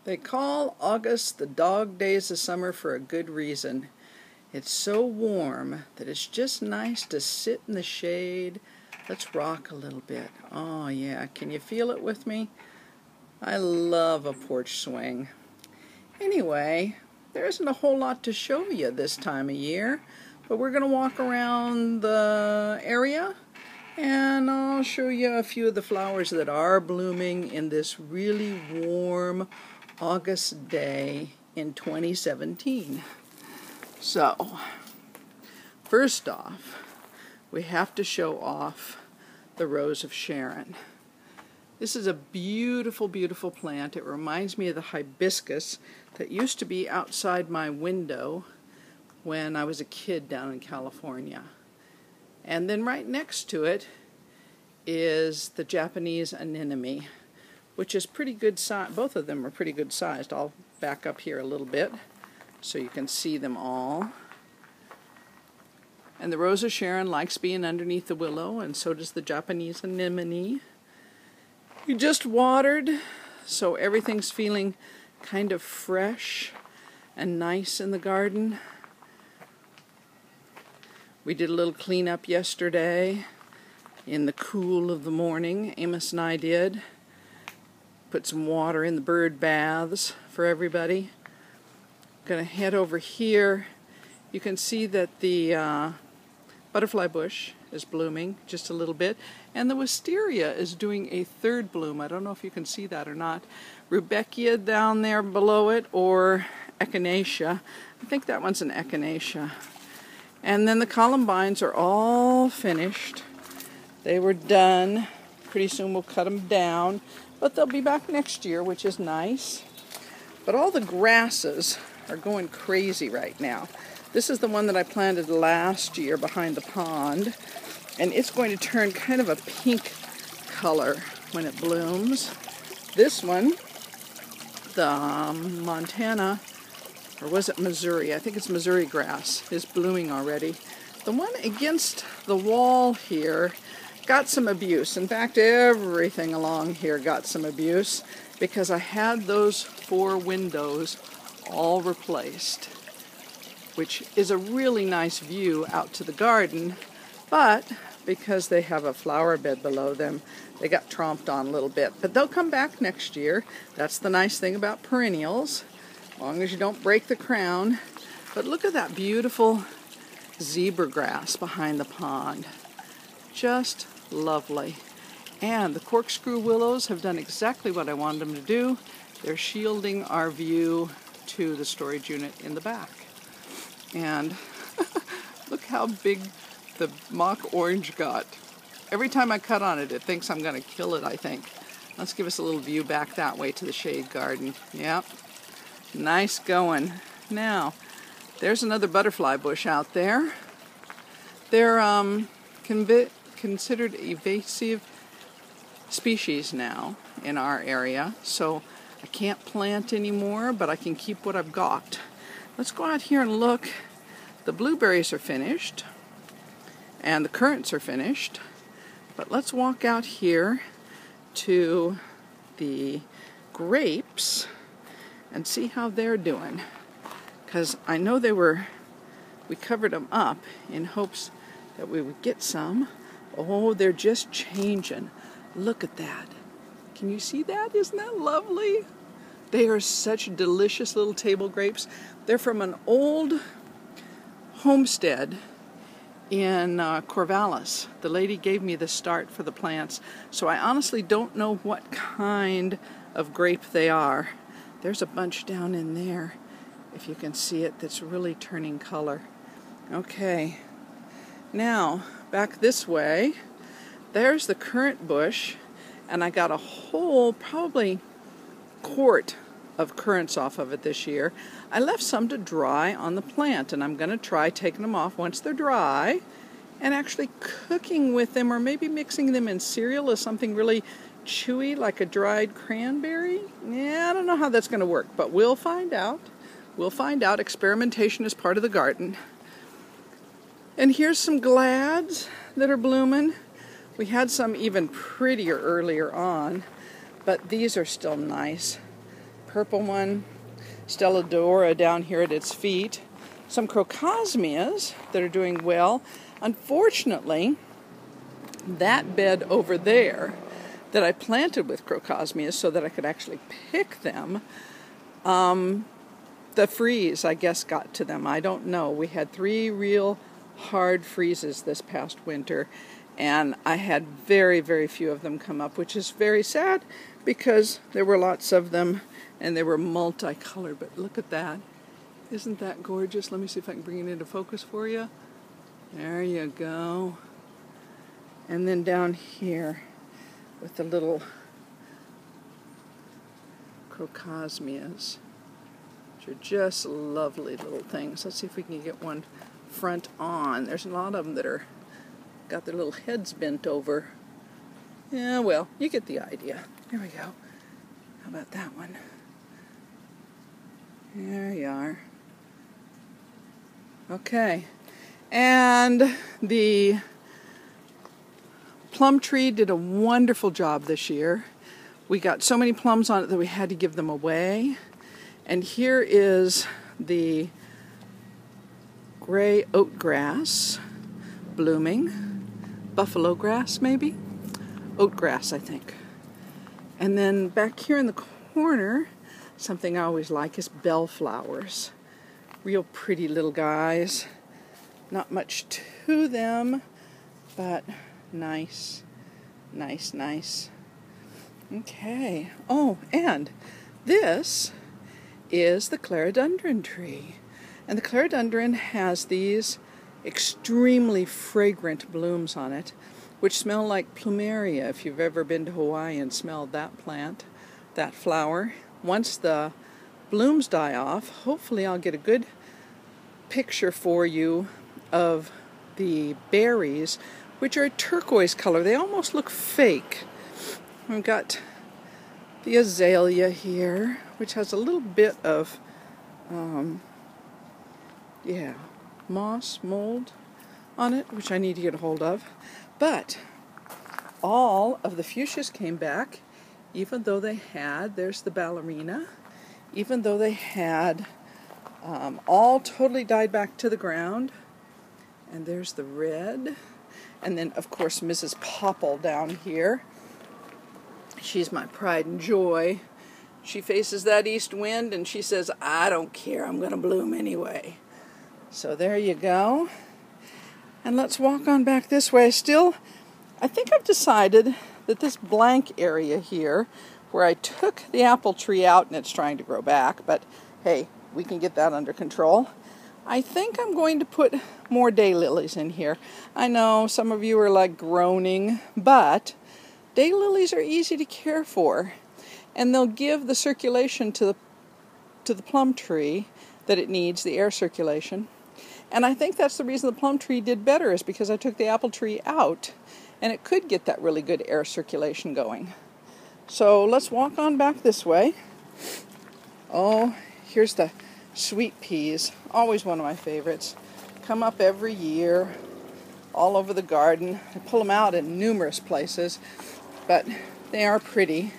They call August the dog days of summer for a good reason. It's so warm that it's just nice to sit in the shade. Let's rock a little bit. Oh yeah, can you feel it with me? I love a porch swing. Anyway, there isn't a whole lot to show you this time of year, but we're going to walk around the area and I'll show you a few of the flowers that are blooming in this really warm August day in 2017. So, first off, we have to show off the Rose of Sharon. This is a beautiful, beautiful plant. It reminds me of the hibiscus that used to be outside my window when I was a kid down in California. And then right next to it is the Japanese anemone, which is pretty good size. Both of them are pretty good sized. I'll back up here a little bit so you can see them all. And the Rose of Sharon likes being underneath the willow, and so does the Japanese anemone. You just watered, so everything's feeling kind of fresh and nice in the garden. We did a little cleanup yesterday in the cool of the morning. Amos and I did. Put some water in the bird baths for everybody. Gonna head over here. You can see that the butterfly bush is blooming just a little bit, and the wisteria is doing a third bloom. I don't know if you can see that or not. Rudbeckia down there below it, or echinacea. I think that one's an echinacea. And then the columbines are all finished. They were done. Pretty soon we'll cut them down, but they'll be back next year, which is nice. But all the grasses are going crazy right now. This is the one that I planted last year behind the pond, and it's going to turn kind of a pink color when it blooms. This one, the Montana, or was it Missouri? I think it's Missouri grass, is blooming already. The one against the wall here got some abuse. In fact, everything along here got some abuse because I had those 4 windows all replaced, which is a really nice view out to the garden, but because they have a flower bed below them, they got tromped on a little bit. But they'll come back next year. That's the nice thing about perennials, as long as you don't break the crown. But look at that beautiful zebra grass behind the pond. Just lovely. And the corkscrew willows have done exactly what I wanted them to do. They're shielding our view to the storage unit in the back. And look how big the mock orange got. Every time I cut on it, it thinks I'm going to kill it, I think. Let's give us a little view back that way to the shade garden. Yep. Nice going. Now, there's another butterfly bush out there. They're considered invasive species now in our area, so I can't plant anymore, but I can keep what I've got. Let's go out here and look. The blueberries are finished, and the currants are finished, but let's walk out here to the grapes and see how they're doing, because I know we covered them up in hopes that we would get some. Oh, they're just changing. Look at that. Can you see that? Isn't that lovely? They are such delicious little table grapes. They're from an old homestead in Corvallis. The lady gave me the start for the plants, so I honestly don't know what kind of grape they are. There's a bunch down in there, if you can see it, that's really turning color. Okay, now back this way, there's the currant bush, and I got a whole, probably quart of currants off of it this year. I left some to dry on the plant, and I'm going to try taking them off once they're dry and actually cooking with them, or maybe mixing them in cereal as something really chewy like a dried cranberry. Yeah, I don't know how that's going to work, but we'll find out. We'll find out. Experimentation is part of the garden. And here's some glads that are blooming. We had some even prettier earlier on, but these are still nice. purple one, Stellodora down here at its feet, some Crocosmias that are doing well. Unfortunately, that bed over there that I planted with Crocosmias so that I could actually pick them, the freeze, I guess, got to them. I don't know. We had 3 real hard freezes this past winter, and I had very, very few of them come up, which is very sad because there were lots of them and they were multicolored. But look at that. Isn't that gorgeous? Let me see if I can bring it into focus for you. There you go. And then down here with the little Crocosmias, which are just lovely little things. Let's see if we can get one front on. There's a lot of them that are got their little heads bent over. Yeah, well, you get the idea. Here we go. How about that one? There you are. Okay. And the plum tree did a wonderful job this year. We got so many plums on it that we had to give them away. And here is the gray oatgrass blooming. Buffalo grass, maybe? Oatgrass, I think. And then back here in the corner, something I always like is bellflowers. Real pretty little guys. Not much to them, but nice. Nice, nice. Okay. Oh, and this is the clerodendron tree. And the clerodendron has these extremely fragrant blooms on it, which smell like plumeria. If you've ever been to Hawaii and smelled that plant, that flower. Once the blooms die off, hopefully I'll get a good picture for you of the berries, which are a turquoise color. They almost look fake. We've got the azalea here, which has a little bit of moss, mold on it, which I need to get a hold of. But all of the fuchsias came back, even though they had, there's the ballerina, even though they had all totally died back to the ground. And there's the red. And then, of course, Mrs. Popple down here. She's my pride and joy. She faces that east wind and she says, I don't care, I'm going to bloom anyway. So there you go. And let's walk on back this way. Still, I think I've decided that this blank area here, where I took the apple tree out and it's trying to grow back, but hey, we can get that under control. I think I'm going to put more daylilies in here. I know some of you are like groaning, but daylilies are easy to care for, and they'll give the circulation to the plum tree that it needs, the air circulation. And I think that's the reason the plum tree did better, is because I took the apple tree out and it could get that really good air circulation going. So let's walk on back this way. Oh, here's the sweet peas, always one of my favorites. Come up every year, all over the garden. I pull them out in numerous places, but they are pretty.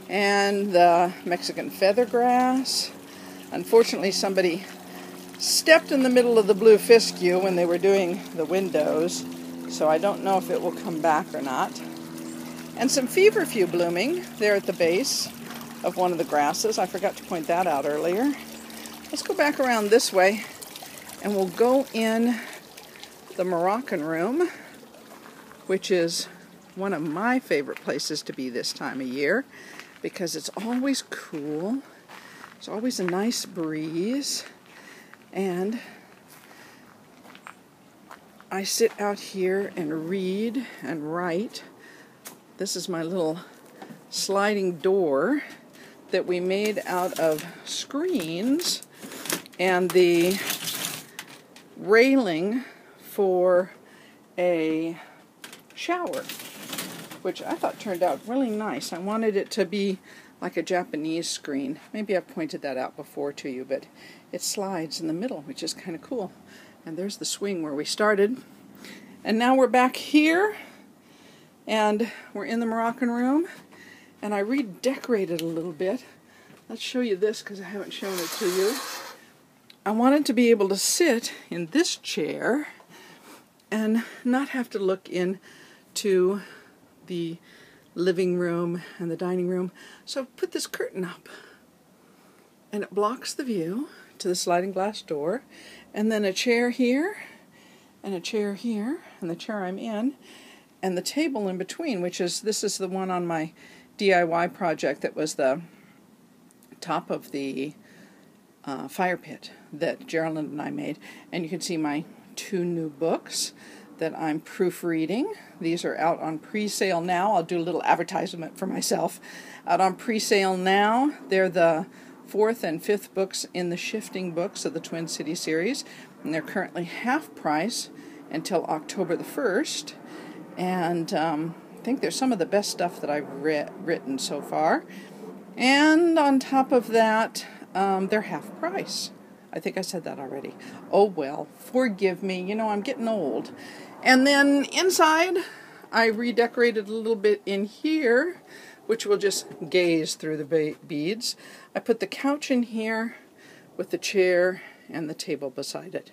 And the Mexican feathergrass. Unfortunately, somebody stepped in the middle of the blue fescue when they were doing the windows, so I don't know if it will come back or not. And some feverfew blooming there at the base of one of the grasses. I forgot to point that out earlier. Let's go back around this way and we'll go in the Moroccan room, which is one of my favorite places to be this time of year because it's always cool. It's always a nice breeze. And I sit out here and read and write. This is my little sliding door that we made out of screens and the railing for a shower, which I thought turned out really nice. I wanted it to be like a Japanese screen. Maybe I've pointed that out before to you, but it slides in the middle, which is kind of cool. And there's the swing where we started. And now we're back here, and we're in the Moroccan room, and I redecorated a little bit let's show you this because I haven't shown it to you. I wanted to be able to sit in this chair and not have to look into the living room and the dining room. So put this curtain up, and it blocks the view to the sliding glass door, and then a chair here, and a chair here, and the chair I'm in, and the table in between, this is the one on my DIY project that was the top of the fire pit that Geraldine and I made. And you can see my 2 new books that I'm proofreading. These are out on pre-sale now. I'll do a little advertisement for myself. Out on pre-sale now. They're the 4th and 5th books in the Shifting Books of the Twin City series, and they're currently half price until October the 1st. And I think they're some of the best stuff that I've written so far. And on top of that, they're half price. I think I said that already. Oh well, forgive me. You know, I'm getting old. And then inside, I redecorated a little bit in here, which will just gaze through the beads. I put the couch in here with the chair and the table beside it.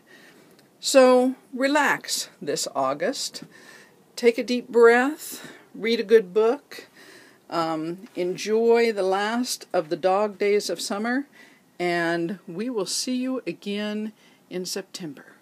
So relax this August. Take a deep breath. Read a good book. Enjoy the last of the dog days of summer. And we will see you again in September.